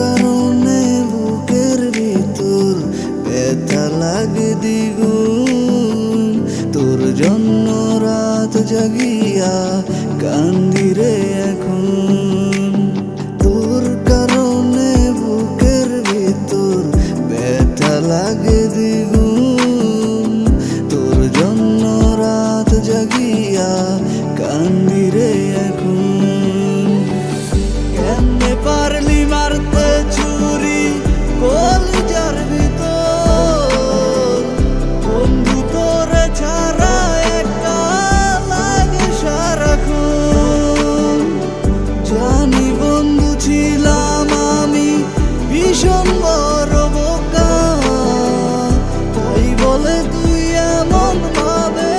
কারণে বুকের ভিতর ব্যথা লাগে দ্বিগুণ। তোর জন্য রাত জাগিয়া কান্দি রে এখন। তোর কারণে বুকের ভিতর ব্যথা লাগে দ্বিগুণ। তোর জন্য রাত জাগিয়া কান্দি রে এখন। কেমনে পারলি মারতে ছুরি কলিজার ভিতর? বন্ধু তোরে ছাড়া একা লাগে সারাক্ষণ। জানি বন্ধু ছিলাম আমি ভীষণ বড় বোকা, তাই বলে তুই এমন ভাবে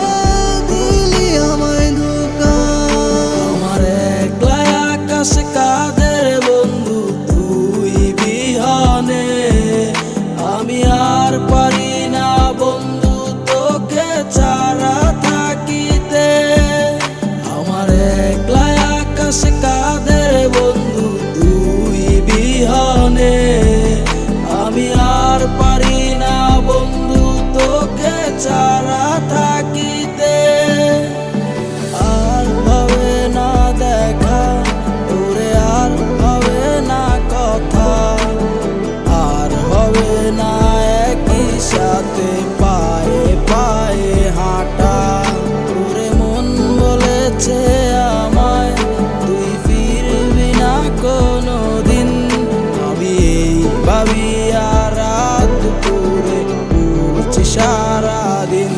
দিলি আমায় ধোঁকা। আমার একলা আকাশ কাঁদে বন্ধু তুই বিহনে, আমি আর পারি না বন্ধু তোকে ছাড়া থাকিতে। আমার একলা আকাশ কাঁদে বন্ধু তুই বিহনে, আমি আর পারি না বন্ধু তোকে ছাড়া থাকিতে। আর হবে না দেখা তোরে, আর হবে না কথা, আর হবে না একই সাথে পায়ে পায়ে হাঁটা। তোরে মন বলেছে আমায় তুই ফিরবি না কোনো দিন, আমি এই ভাবি আর রাত দুপুরে ঘুরছি সারাদিন।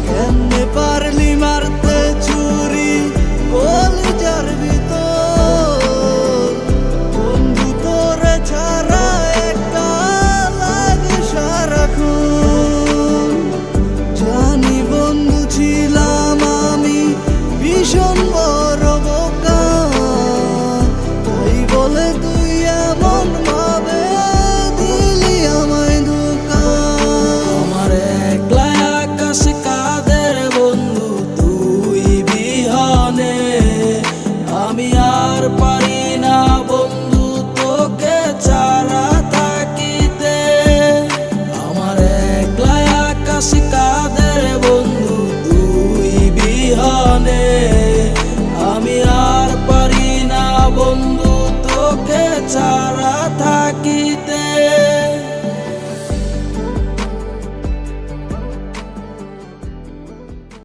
কেমনে পারলি মারতে ছুরি কলিজার ভিতর? বন্ধু তোরে ছাড়া একা লাগে সারাক্ষণ। জানি বন্ধু ছিলাম আমি ভীষণ বড় বোকা, তাই বলে তুই এমন ভাবে দিলি আমায় ধোঁকা। আমার একলা আকাশ কাঁদে বন্ধু তুই বিহনে, আমি আর পারি না বন্ধু তোকে ছাড়া থাকিতে। আমার একলা আকাশ কাঁদে বন্ধু তুই বিহনে, আমি আর পারি না বন্ধু তোকে ছাড়া থাকিতে।